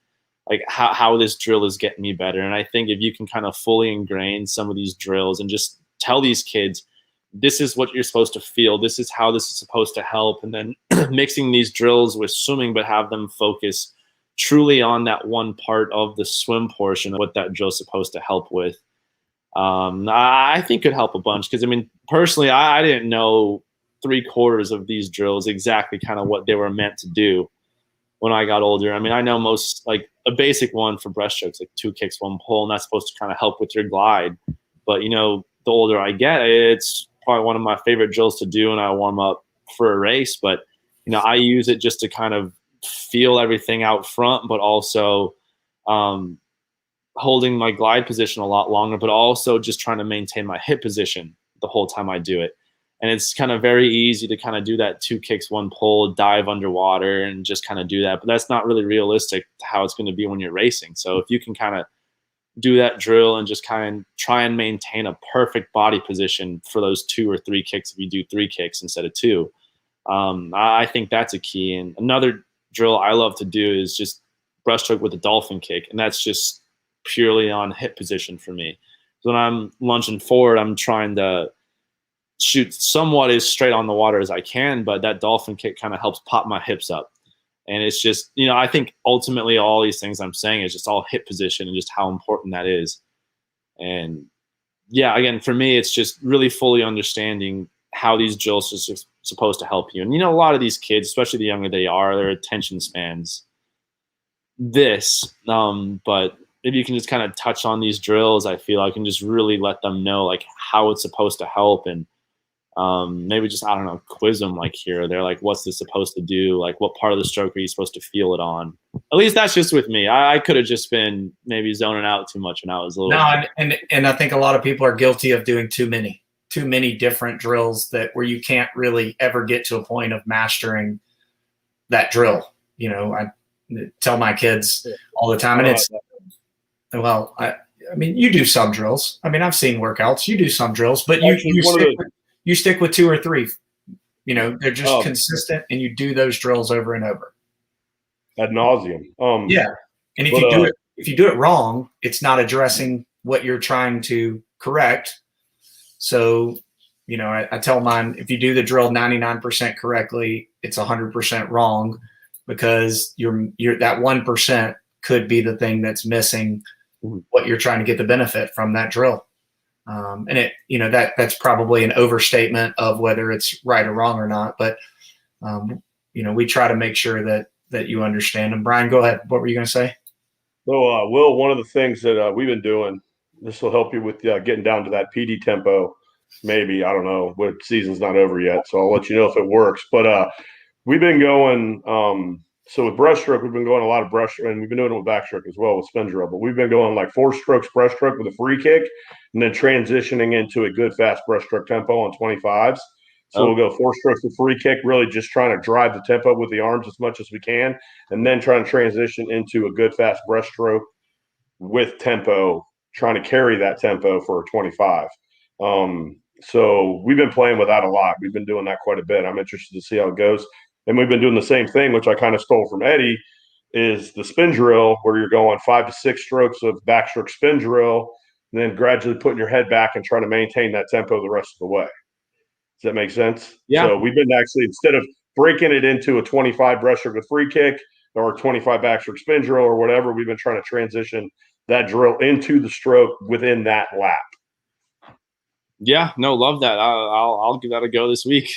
like how this drill is getting me better. And I think if you can kind of fully ingrain some of these drills and just tell these kids, this is what you're supposed to feel, this is how this is supposed to help, and then mixing these drills with swimming, but have them focus truly on that one part of the swim portion of what that drill is supposed to help with. I think could help a bunch, because personally, I didn't know 3/4 of these drills exactly kind of what they were meant to do when I got older. I know most, like a basic one for breaststrokes, like 2 kicks, 1 pull, and that's supposed to kind of help with your glide. But the older I get, it's probably one of my favorite drills to do, and I warm up for a race. But I use it just to kind of feel everything out front, but also holding my glide position a lot longer, but also just trying to maintain my hip position the whole time I do it. And it's kind of very easy to kind of do that 2 kicks, 1 pull, dive underwater and just kind of do that. But that's not really realistic to how it's going to be when you're racing. So if you can kind of do that drill and just kind of try and maintain a perfect body position for those 2 or 3 kicks, if you do 3 kicks instead of 2, I think that's a key. And another drill I love to do is just breaststroke with a dolphin kick. And that's just purely on hip position for me. So when I'm lunging forward, I'm trying to shoot somewhat as straight on the water as I can, but that dolphin kick kind of helps pop my hips up. And it's just, I think ultimately all these things I'm saying is just all hip position and just how important that is. And yeah, again, for me, it's just really fully understanding how these drills are supposed to help you. And, a lot of these kids, especially the younger they are, their attention spans but if you can just kind of touch on these drills, I feel I can just really let them know like how it's supposed to help. And maybe just, I don't know, quiz them like here or there, like what's this supposed to do? Like what part of the stroke are you supposed to feel it on? At least that's just with me. I could have just been maybe zoning out too much when I was a little. No, and I think a lot of people are guilty of doing too many different drills where you can't really ever get to a point of mastering that drill. I tell my kids all the time, and it's, well, you do some drills. I've seen workouts. You do some drills, but you stick with 2 or 3. They're just consistent, and you do those drills over and over. Ad nauseum. Yeah, and if you do it wrong, it's not addressing what you're trying to correct. So, I tell mine, if you do the drill 99% correctly, it's 100% wrong, because you're that 1% could be the thing that's missing what you're trying to get the benefit from that drill. And that's probably an overstatement of whether it's right or wrong or not. But, we try to make sure that you understand. And Brian, go ahead. What were you going to say? So, Will, one of the things that we've been doing, this will help you with getting down to that PD tempo. Maybe, I don't know, what season's not over yet, so I'll let you know if it works. But we've been going so with breaststroke, we've been going a lot of breaststroke, and we've been doing it with backstroke as well with spin drill. But we've been going like 4 strokes breaststroke with a free kick, and then transitioning into a good fast breaststroke tempo on 25s. So we'll go 4 strokes with free kick, really just trying to drive the tempo with the arms as much as we can, and then trying to transition into a good fast breaststroke with tempo, trying to carry that tempo for a 25. So we've been playing with that a lot. We've been doing that quite a bit. I'm interested to see how it goes. And we've been doing the same thing, which I kind of stole from Eddie, is the spin drill, where you're going 5 to 6 strokes of backstroke spin drill, and then gradually putting your head back and trying to maintain that tempo the rest of the way. Does that make sense? Yeah. So we've been actually, instead of breaking it into a 25 breaststroke with free kick or a 25 backstroke spin drill or whatever, we've been trying to transition that drill into the stroke within that lap. Yeah, no, love that. I'll give that a go this week.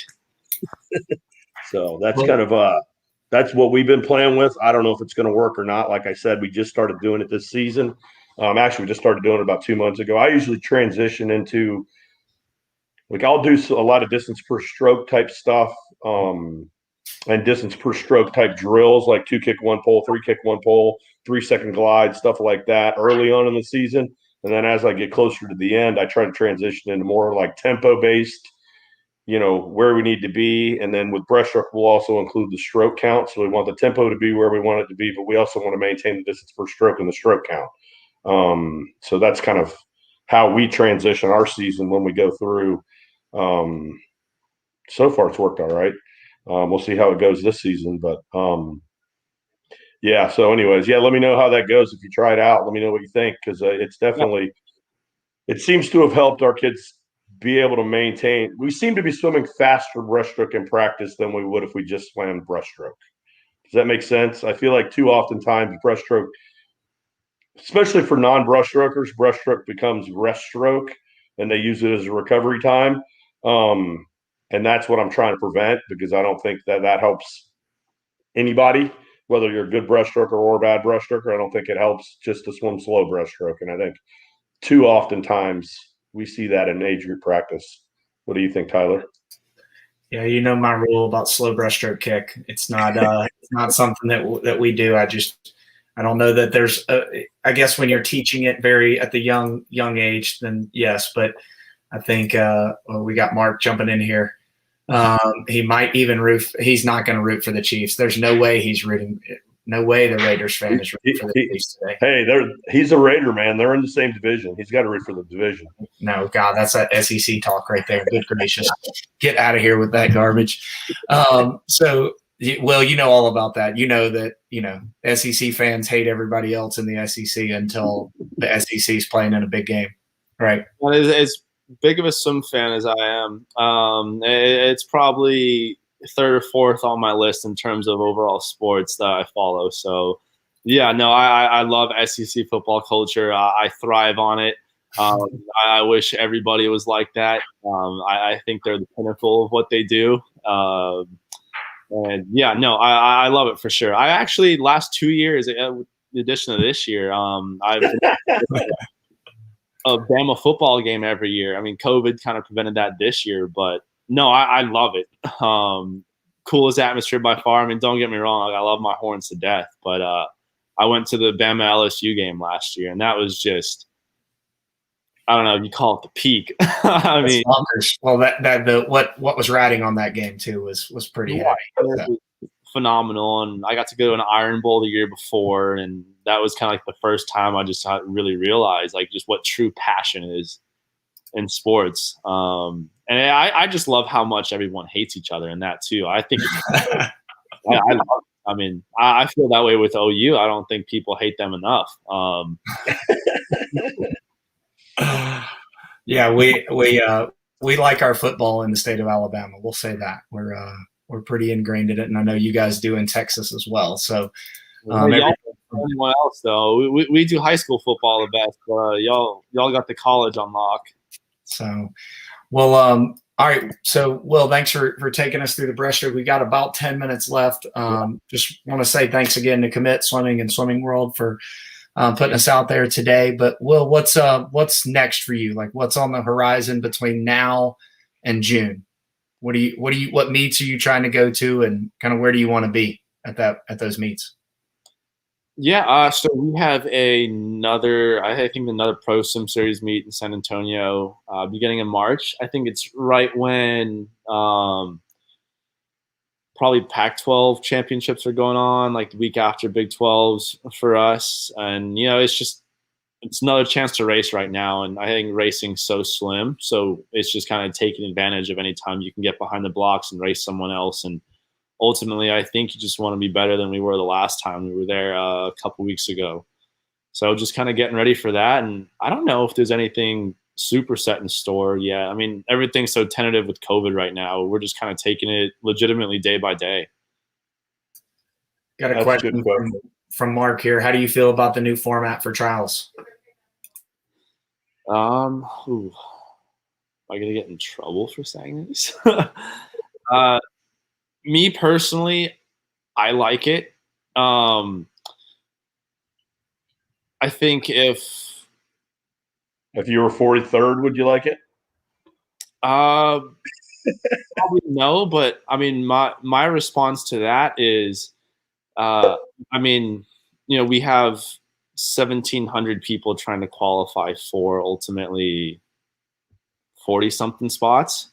So that's kind of that's what we've been playing with. I don't know if it's going to work or not. Like I said, we just started doing it this season. Actually, we just started doing it about 2 months ago. I usually transition into I'll do a lot of distance per stroke type stuff, and distance per stroke type drills, like 2 kick, 1 pull, 3 kick, 1 pull, 3-second glide, stuff like that early on in the season. And then as I get closer to the end, I try to transition into more like tempo based, where we need to be. And then with breaststroke, we'll also include the stroke count. So we want the tempo to be where we want it to be, but we also want to maintain the distance per stroke and the stroke count. So that's kind of how we transition our season when we go through. So far, it's worked all right. We'll see how it goes this season, but yeah. So, anyways, yeah. Let me know how that goes if you try it out. Let me know what you think, because it's definitely. It seems to have helped our kids be able to maintain. We seem to be swimming faster breaststroke in practice than we would if we just swam breaststroke. Does that make sense? I feel like too often times breaststroke, especially for non-breaststrokers, breaststroke becomes rest stroke, and they use it as a recovery time. And that's what I'm trying to prevent, because I don't think that helps anybody, whether you're a good breaststroker or a bad breaststroker. I don't think it helps just to swim slow breaststroke. And I think too often times we see that in age group practice. What do you think, Tyler? Yeah, you know my rule about slow breaststroke kick. It's not it's not something that we do. I don't know that there's I guess when you're teaching it very at the young age, then yes, but I think we got Mark jumping in here. He might even root. He's not going to root for the Chiefs. There's no way he's rooting. No way the Raiders fan is rooting for the Chiefs today. Hey, he's a Raider, man. They're in the same division. He's got to root for the division. No, God, that's that SEC talk right there. Good gracious, get out of here with that garbage. So, well, you know all about that. You know that SEC fans hate everybody else in the SEC until the SEC is playing in a big game, right? Well, as big of a swim fan as I am, it's probably third or fourth on my list in terms of overall sports that I follow. So, yeah, no, I love SEC football culture. I thrive on it. I wish everybody was like that. I think they're the pinnacle of what they do. And yeah, no, I love it for sure. I actually last 2 years, in addition to this year, I've been a Bama football game every year. I mean, COVID kind of prevented that this year, but no, I love it. Coolest atmosphere by far. I mean, don't get me wrong, I love my Horns to death, but I went to the Bama LSU game last year, and that was just, I don't know if you call it the peak. I mean, well, what was riding on that game too was pretty heavy. So. Phenomenal, and I got to go to an Iron Bowl the year before, and that was kind of like the first time I just really realized like just what true passion is in sports. And I just love how much everyone hates each other in that too. I think I love it. I mean, I feel that way with OU. I don't think people hate them enough. Yeah, we like our football in the state of Alabama. We'll say that we're pretty ingrained in it, and I know you guys do in Texas as well. So, anyone else though, we do high school football the best. Y'all got the college on lock. So, well, all right. So, Will, thanks for taking us through the breaststroke. We got about 10 minutes left. Just want to say thanks again to Commit Swimming and Swimming World for putting us out there today. But Will, what's next for you? Like, what's on the horizon between now and June? What meets are you trying to go to, and kind of where do you want to be at those meets? Yeah, so we have another Pro Sim Series meet in San Antonio beginning in March. I think it's right when probably Pac-12 championships are going on, like the week after Big 12s for us. And, it's another chance to race right now. And I think racing's so slim. So it's just kind of taking advantage of any time you can get behind the blocks and race someone else. And ultimately, I think you just want to be better than we were the last time we were there a couple weeks ago. So just kind of getting ready for that. And I don't know if there's anything super set in store yet. I mean, everything's so tentative with COVID right now. We're just kind of taking it legitimately day by day. Got a question from Mark here. How do you feel about the new format for trials? Am I gonna get in trouble for saying this? Me personally, I like it. I think if If you were 43rd, would you like it? Probably no, but I mean, my response to that is, I mean, we have 1,700 people trying to qualify for ultimately 40 something spots.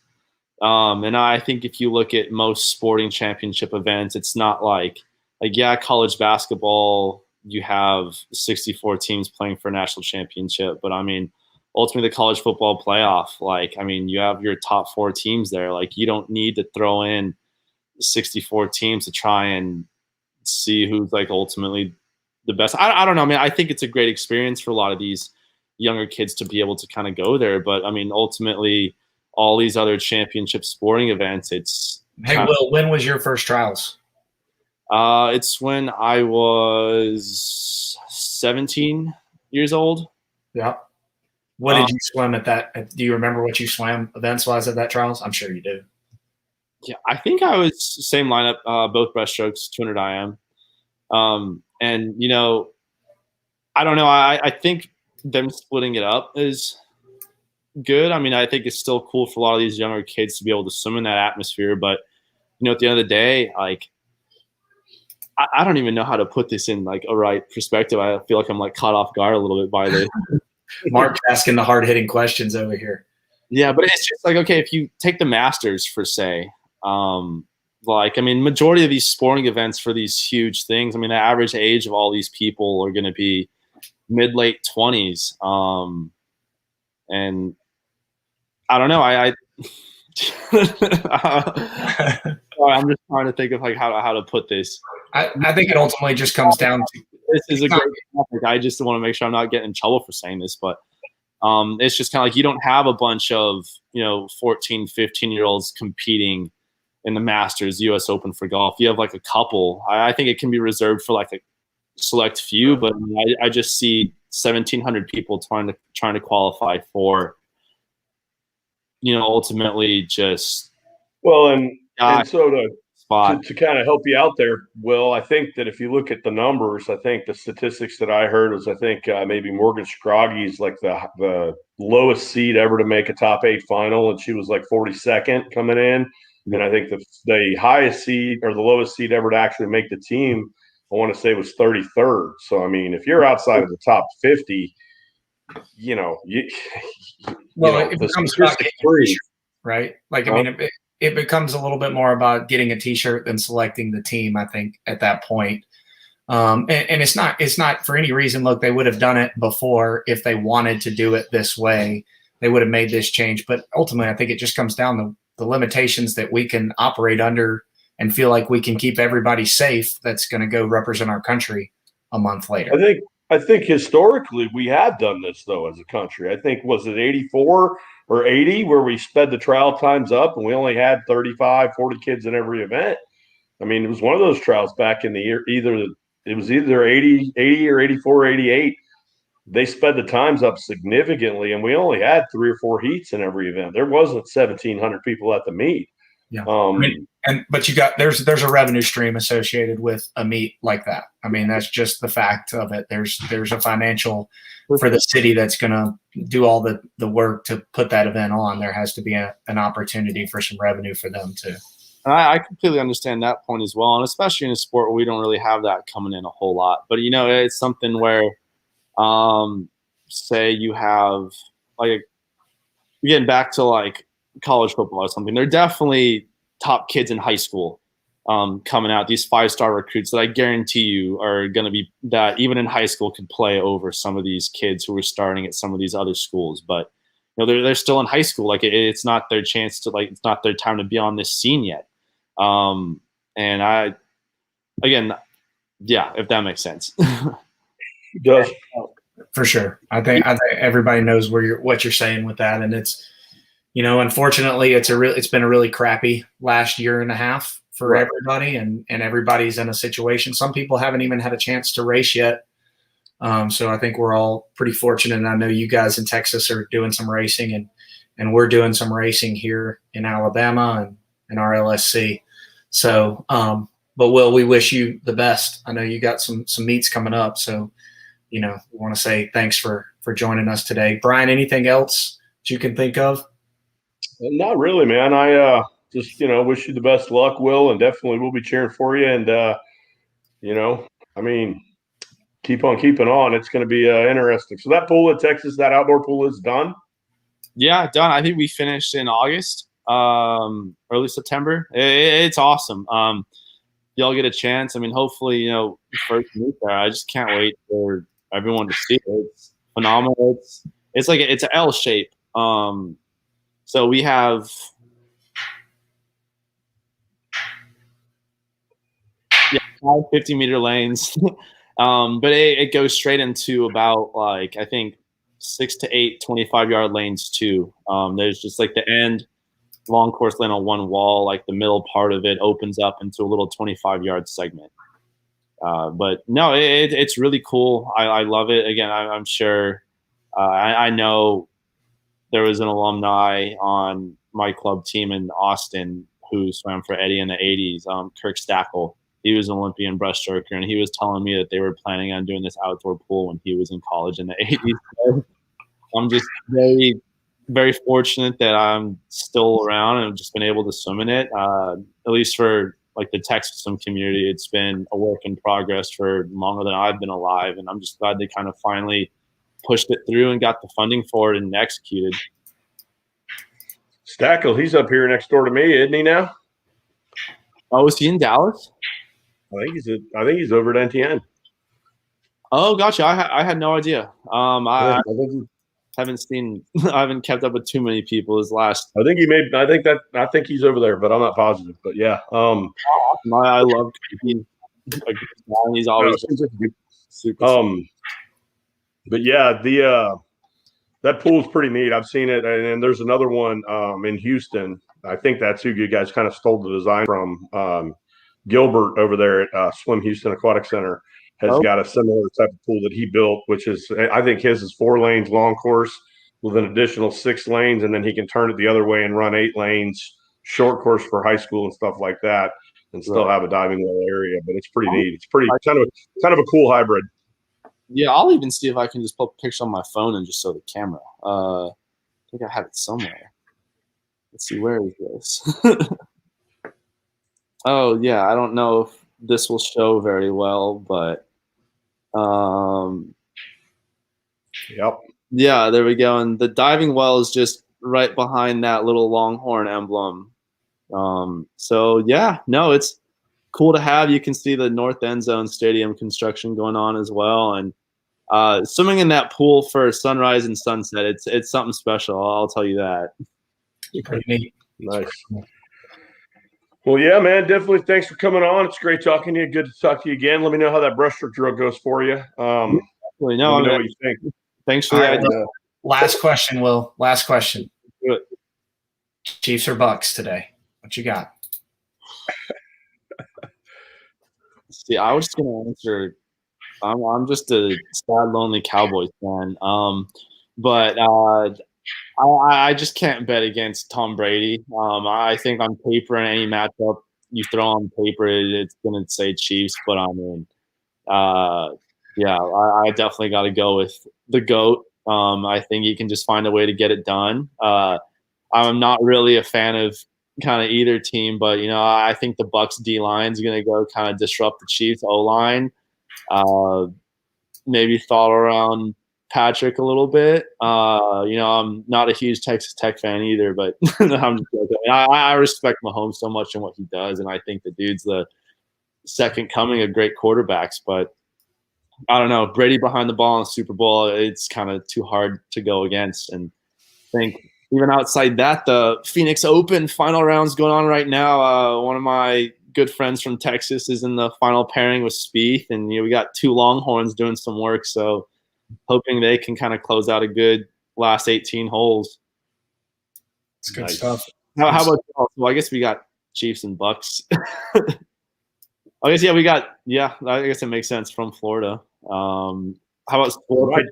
And I think if you look at most sporting championship events, it's not like yeah, college basketball, you have 64 teams playing for a national championship. But I mean, ultimately the college football playoff, like, I mean, you have your top 4 teams there. Like, you don't need to throw in 64 teams to try and see who's like ultimately the best. I don't know. I mean, I think it's a great experience for a lot of these younger kids to be able to kind of go there. But I mean, ultimately, all these other championship sporting events, it's Hey, Will, when was your first trials? It's when I was 17 years old. Yeah. What did you swim at that? Do you remember what you swam events-wise at that trials? I'm sure you do. Yeah, I think I was same lineup, both breaststrokes, 200 IM. And, I don't know. I think them splitting it up is good. I mean, I think it's still cool for a lot of these younger kids to be able to swim in that atmosphere. But, at the end of the day, like, I don't even know how to put this in like a right perspective. I feel like I'm like caught off guard a little bit by this. Mark's asking the hard-hitting questions over here. Yeah, but it's just like, okay, if you take the Masters for say, like, I mean, majority of these sporting events for these huge things, I mean, the average age of all these people are going to be mid-late 20s. And I don't know. I'm just trying to think of like how to put this. I think it ultimately just comes down to this is a great topic. I just want to make sure I'm not getting in trouble for saying this, but it's just kind of like you don't have a bunch of 14, 15-year-olds competing in the Masters, U.S. Open for golf. You have like a couple. I think it can be reserved for like a select few, but I just see 1,700 people trying to qualify for ultimately just and so to kind of help you out there, Will, I think that if you look at the numbers, I think the statistics that I heard was maybe Morgan Scroggy is like the lowest seed ever to make a top 8 final, and she was like 42nd coming in. And I think the highest seed or the lowest seed ever to actually make the team, I want to say, was 33rd. So I mean, if you're outside of the top 50, it becomes about getting a t-shirt, right? Like, I mean, it becomes a little bit more about getting a t-shirt than selecting the team, I think, at that point. And it's not for any reason. Look, they would have done it before if they wanted to do it this way. They would have made this change. But ultimately, I think it just comes down to the limitations that we can operate under and feel like we can keep everybody safe that's going to go represent our country a month later. I think historically we have done this, though, as a country. I think, was it 84 or 80 where we sped the trial times up and we only had 35, 40 kids in every event? I mean, it was one of those trials back in the year, either 80 or 84 or 88. They sped the times up significantly, and we only had 3 or 4 heats in every event. There wasn't 1,700 people at the meet. Yeah, but there's a revenue stream associated with a meet like that. I mean, that's just the fact of it. There's a financial for the city that's going to do all the work to put that event on. There has to be an opportunity for some revenue for them too. I completely understand that point as well, and especially in a sport where we don't really have that coming in a whole lot. But it's something where, say you have like getting back to like college football or something, they're definitely top kids in high school coming out, these 5-star recruits that I guarantee you are going to be that even in high school could play over some of these kids who are starting at some of these other schools. But they're still in high school. Like it's not their chance to it's not their time to be on this scene yet. And if that makes sense. It does. For sure. I think everybody knows what you're saying with that. And it's, unfortunately it's been a really crappy last year and a half for everybody, and everybody's in a situation. Some people haven't even had a chance to race yet. So I think we're all pretty fortunate. And I know you guys in Texas are doing some racing, and we're doing some racing here in Alabama and in our LSC. So, but Will, we wish you the best. I know you got some meets coming up. So, we want to say thanks for joining us today. Brian, anything else that you can think of? Not really, man. I just wish you the best luck, Will, and definitely we'll be cheering for you. And I mean, keep on keeping on. It's going to be interesting. So that pool at Texas, that outdoor pool is done. Yeah, done. I think we finished in August, early September. It's awesome. Y'all get a chance. I mean, hopefully, first meet there. I just can't wait for everyone to see it. It's phenomenal. It's like it's an L shape. So we have 50-meter lanes, but it goes straight into about like I think 6 to 8 25-yard lanes too. There's just like the end long course lane on one wall, like the middle part of it opens up into a little 25-yard segment. But no, it's really cool. I love it. Again, I'm sure I know there was an alumni on my club team in Austin who swam for Eddie in the 80s, Kirk Stackle. He was an Olympian breaststroker, and he was telling me that they were planning on doing this outdoor pool when he was in college in the 80s. So I'm just very, very fortunate that I'm still around and I've just been able to swim in it. At least for like the Texas swim community, it's been a work in progress for longer than I've been alive, and I'm just glad they kind of finally pushed it through and got the funding for it and executed. Stackle, he's up here next door to me, isn't he now? Oh, is he in Dallas? I think he's over at NTN. Oh, gotcha. I had no idea. I think I haven't kept up with too many people. I think he's over there, but I'm not positive. But yeah, I love he's a good guy. He's always super. But yeah, that pool's pretty neat. I've seen it, and there's another one in Houston. I think that's who you guys kind of stole the design from. Gilbert over there at Swim Houston Aquatic Center has got a similar type of pool that he built, which is, I think his is 4 lanes long course with an additional 6 lanes, and then he can turn it the other way and run 8 lanes short course for high school and stuff like that, and still have a diving well area. But it's pretty neat. It's pretty kind of a cool hybrid. Yeah, I'll even see if I can just put a picture on my phone and just show the camera. I think I have it somewhere. Let's see, where is this? Oh yeah, I don't know if this will show very well, but yep. Yeah, there we go. And the diving well is just right behind that little Longhorn emblem. So yeah, no, it's cool to have. You can see the North End Zone Stadium construction going on as well, and swimming in that pool for sunrise and sunset, it's something special. I'll tell you that. Pretty neat. Nice. Well, yeah, man, definitely. Thanks for coming on. It's great talking to you. Good to talk to you again. Let me know how that breaststroke drill goes for you. Let me know what you think. Thanks for that. Last question, Will. Last question. Do it. Chiefs or Bucks today? What you got? See, I was just gonna answer. I'm just a sad, lonely Cowboys fan. But I just can't bet against Tom Brady. I think on paper, in any matchup you throw on paper, it's going to say Chiefs. But I mean, yeah, I definitely got to go with the GOAT. I think he can just find a way to get it done. I'm not really a fan of kind of either team, but I think the Bucks D line is going to go kind of disrupt the Chiefs O line. Maybe thought around Patrick a little bit. I'm not a huge Texas Tech fan either, but I'm just joking. I respect Mahomes so much and what he does, and I think the dude's the second coming of great quarterbacks. But I don't know, Brady behind the ball in the Super Bowl, it's kind of too hard to go against. And I think even outside that, the Phoenix Open final round's going on right now. One of my good friends from Texas is in the final pairing with Spieth, and we got 2 Longhorns doing some work, so hoping they can kind of close out a good last 18 holes. It's good stuff. How about y'all? Well, I guess we got Chiefs and Bucks. I guess I guess it makes sense from Florida. How about sport?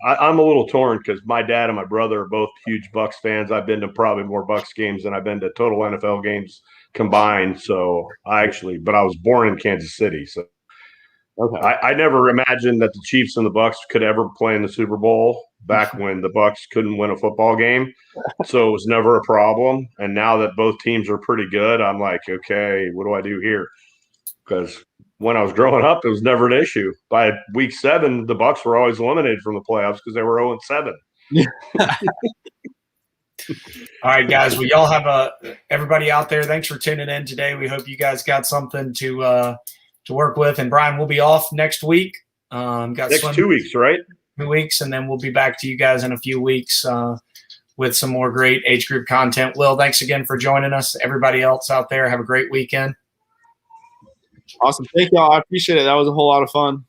I'm a little torn because my dad and my brother are both huge Bucks fans. I've been to probably more Bucks games than I've been to total NFL games combined. So but I was born in Kansas City, so Okay. I never imagined that the Chiefs and the Bucks could ever play in the Super Bowl back when the Bucks couldn't win a football game. So it was never a problem. And now that both teams are pretty good, I'm like, okay, what do I do here? Because when I was growing up, it was never an issue. By week 7, the Bucks were always eliminated from the playoffs because they were 0-7. All right, guys. Well, y'all have everybody out there. Thanks for tuning in today. We hope you guys got something to work with. And Brian, we'll be off next week. Next 2 weeks, right? 2 weeks, and then we'll be back to you guys in a few weeks with some more great age group content. Will, thanks again for joining us. Everybody else out there, have a great weekend. Awesome. Thank y'all. I appreciate it. That was a whole lot of fun.